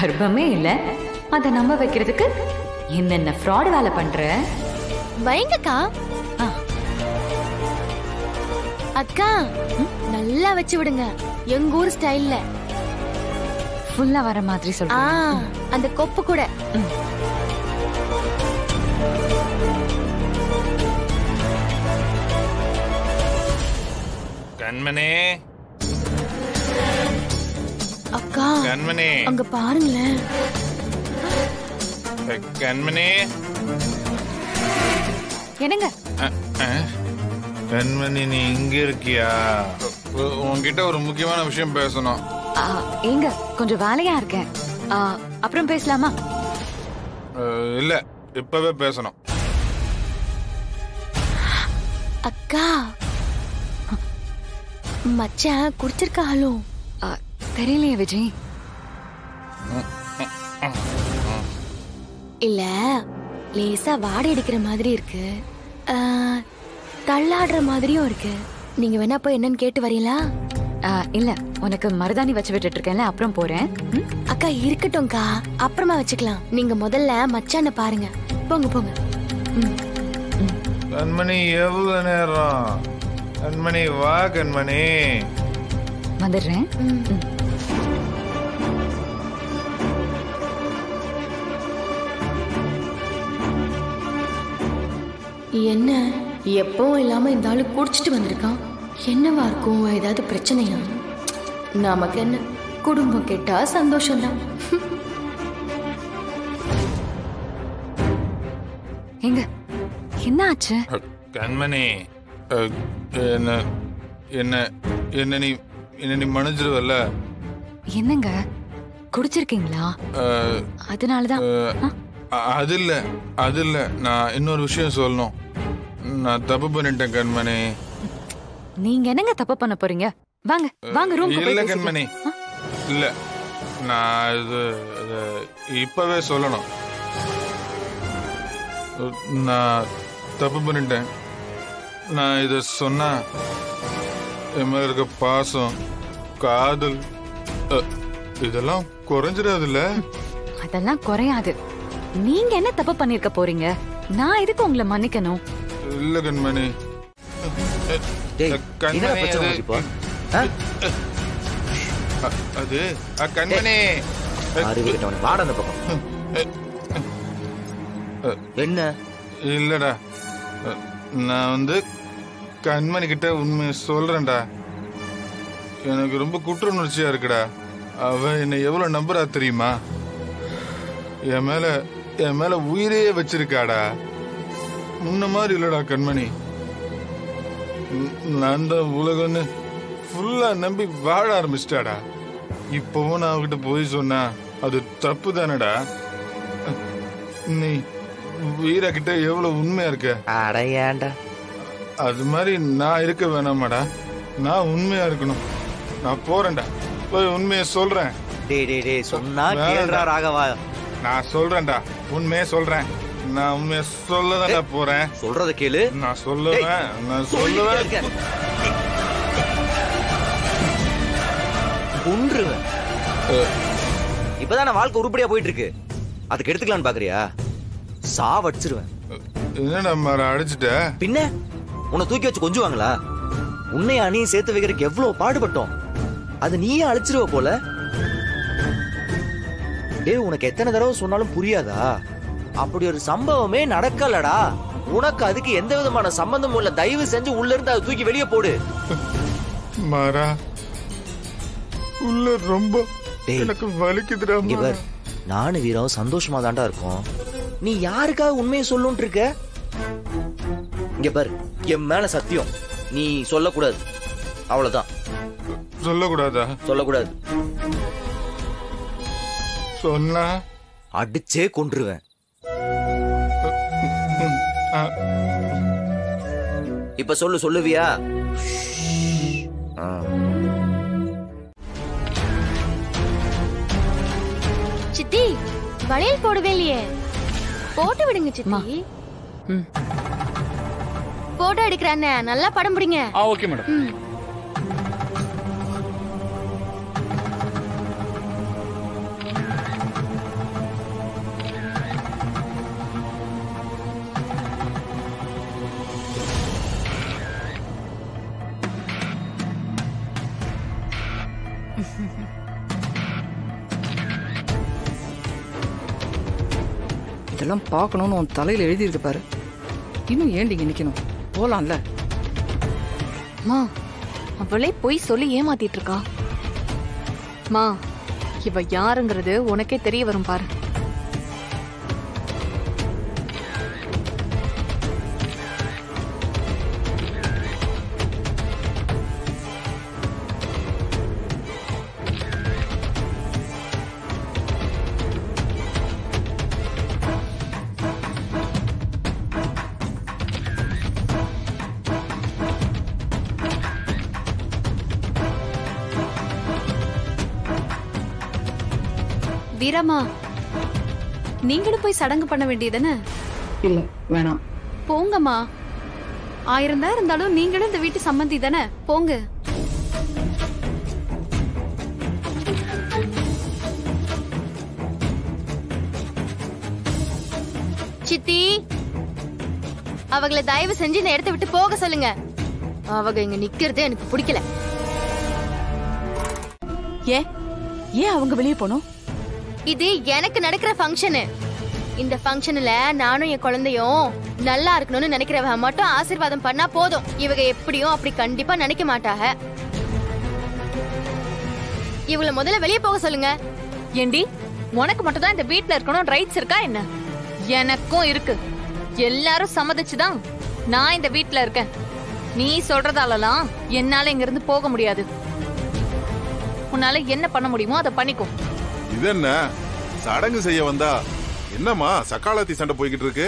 கர்ப்பமே இல்ல, அத நம்ப வைக்கிறதுக்கு என்னென்ன ஃப்ராட் வேலை பண்ற? வைங்கக்கா. அக்கா நல்லா வச்சு விடுங்க, எங்க ஊர் ஸ்டைல்ல. ஃபுல்லா வர மாதிரி சொல்றேன். அந்த கொப்பு கூட. கண்மணி, அக்கா கண்மணி, அங்க பாருங்களேன். கண்மணி, என்னங்க? கண்மணி, நீ இங்க இருக்கியா? உன்கிட்ட ஒரு முக்கியமான விஷயம் பேசணும். எங்க கொஞ்சம் வேலையா இருக்கேன், அப்புறம் பேசலாமா? இல்ல, இப்பவே பேசணும். அக்கா மச்சான் குடிச்சிருக்காளோ? தெரியலையே விஜய். இல்ல, லேசா வாடை அடிக்கிற மாதிரி இருக்கு, தள்ளாடுற மாதிரியும் இருக்கு. நீங்க வேணா போய் என்னன்னு கேட்டு வரீங்களா? இல்ல, உனக்கு மருதாணி வச்சு விட்டுட்டு இருக்கேன்ல, அப்புறம் போறேன். அக்கா இருக்கட்டும்க்கா, அப்புறமா வச்சுக்கலாம். நீங்க முதல்ல மச்சான பாருங்க. போங்க போங்க. கண்மணி, எவ்வளவு நேரம்? கண்மணி, வா கண்மணி. வந்துடுறேன். என்ன எப்பவும் இல்லாம இந்த ஆளு குடிச்சிட்டு வந்திருக்கான்? என்னவா இருக்கும்? ஏதாவது பிரச்சனையா? நமக்கு என்ன, குடும்பம் கேட்டா சந்தோஷம்தான். எங்க என்ன ஆச்சு? கண்மணி, என்ன என்ன என்ன நீ என்ன நீ மன்னிச்சிருவல்ல? என்னங்க குடிச்சிருக்கீங்களா? அதனாலதான். அது இல்ல, நான் இன்னொரு விஷயம் சொல்லணும். நான் தப்பு பண்ணிட்டேன் கண்மணி. நீங்க என்னங்க தப்பு பண்ண போறீங்க? வாங்க வாங்க ரூம். இல்ல கண்மணி, இல்ல, நான் இது இப்பவே சொல்லணும். நான் தப்பு பண்ணிட்டேன். நான் இத சொன்னா என் மேல இருக்க பாசம், காதல் இதெல்லாம் குறைஞ்சிடாதுல்ல? அதெல்லாம் குறையாது. நீங்க என்ன தப்பு பண்ணிருக்க போறீங்க? நான் எதுக்கு உங்களை மன்னிக்கணும்? இல்ல கண்மணி, அது கண்மணி. வாட அந்த பக்கம். என்ன? இல்லடா, நான் கண்மணி கிட்ட உண்மையை சொல்றேன்டா. எனக்கு ரொம்ப குற்ற உணர்ச்சியா இருக்குடா. அவ என்னை எவ்வளவு நம்புறா தெரியுமா? என் மேல உயிரே வச்சிருக்காடா. முன்ன மாதிரி இல்லடா கண்மணி. நான் தான் உலகம்னு ஃபுல்லா நம்பி வாழ ஆரம்பிச்சிட்டாடா. இப்பவும் நான் அவகிட்ட போய் சொன்னா அது தப்பு தானடா. நீ வீரா கிட்ட எவ்வளவு உண்மையா இருக்க? அடையாண்டா, அது மாதிரி நான் இருக்க வேணாமாடா? நான் உண்மையா இருக்கணும். நான் போறேன்டா, போய் உண்மையை சொல்றேன். சொன்னா கேளுடா ராகவா. நான் சொல்றேன்டா, உண்மையை சொல்றேன். நான் உண்மையை சொல்லதான்டா போறேன். சொல்றத கேளு. நான் சொல்லுவேன், நான் சொல்லுவேன். கொன்றுவேன். இப்பதான் வாழ்க்கை உருப்படியா போயிட்டு இருக்கு, அதுக்கு எடுத்துக்கலான்னு பாக்குறியா? சாவடிச்சிருவேன். என்ன நம்ம அடிச்சுட்ட? பின்ன உன்னை தூக்கி வச்சு கொஞ்சுவாங்களா? உன்னை அணியை சேர்த்து வைக்கிறதுக்கு எவ்வளவு பாடுபட்டோம், அது நீயே அழிச்சிருவ போல. டேய், உனக்கு எத்தனை தடவை சொன்னாலும் புரியாதா? அப்படி ஒரு சம்பவமே நடக்கலடா. உனக்கு அதுக்கு எந்த விதமான சம்பந்தமும் இல்ல. தயவு செஞ்சு உள்ள இருந்து அதை தூக்கி வெளியே போடு. மாறா, உள்ள ரொம்ப எனக்கு வலிக்குதுடா. இவர் நானு வீரம் சந்தோஷமா தாண்டா இருக்கும். நீ யாருக்காக உண்மையை சொல்லுன்னு இருக்க? இங்க பாரு, என் மேல சத்தியம், நீ சொல்லக்கூடாது. அவ்வளவுதான். சொல்லக்கூடாதா? சொல்லக்கூடாது. சொன்னா அடிச்சே கொன்றுவேன். இப்ப சொல்லுவியா? சித்தி, வளையல் போடவே இல்லையே. போட்டு விடுங்க சித்தி. போட்டோ எடுக்கிறானே, நல்லா படம் பிடிங்க. Okay madam. இதெல்லாம் பார்க்கணும்னு உன் தலையில எழுதியிருக்கு பாரு. இன்னும் ஏண்டிங்க நிக்கணும், போலாம்ல. மா, அவளே போய் சொல்லி ஏமாத்திட்டு இருக்கா. மா, இவ யாருங்கிறது உனக்கே தெரிய வரும் பாரு. வீரம்மா, நீங்களும் போய் சடங்கு பண்ண வேண்டியதுதானே? இல்ல வேணாம். போங்கம்மா. 1000 தான் இருந்தாலும் நீங்களும் இந்த வீட்டு சம்பந்தி தானே, போங்க. சித்தி, அவங்கள தயவு செஞ்சு இந்த இடத்தை விட்டு போக சொல்லுங்க. அவங்க இங்க நிக்கிறது எனக்கு பிடிக்கல. ஏன் அவங்க வெளியே போனோம்? இது எனக்கு நடக்கிற ஃபங்க்ஷனு. இந்த ஃபங்க்ஷன்ல நானும் என் குழந்தையும் நல்லா இருக்கணும்னு நினைக்கிறவங்க மட்டும் ஆசீர்வாதம் பண்ணா போதும். இவங்க எப்படியும் அப்படி கண்டிப்பா நினைக்க மாட்டாங்க. இவங்கள முதல்ல வெளியே போக சொல்லுங்க. ஏண்டி, உனக்கு மட்டும் தான் இந்த வீட்ல இருக்கணும் ரைட்ஸ் இருக்கா என்ன? எனக்கும் இருக்கு. எல்லாரும் சம்மதிச்சுதான் நான் இந்த வீட்ல இருக்கேன். நீ சொல்றதாலலாம் என்னால இங்க இருந்து போக முடியாது. உன்னால என்ன பண்ண முடியுமோ அதை பண்ணிக்கோ. இது என்ன சடங்கு செய்ய வந்தா என்னம்மா சக்காலத்தி சண்டை போய்கிட்டு இருக்கு?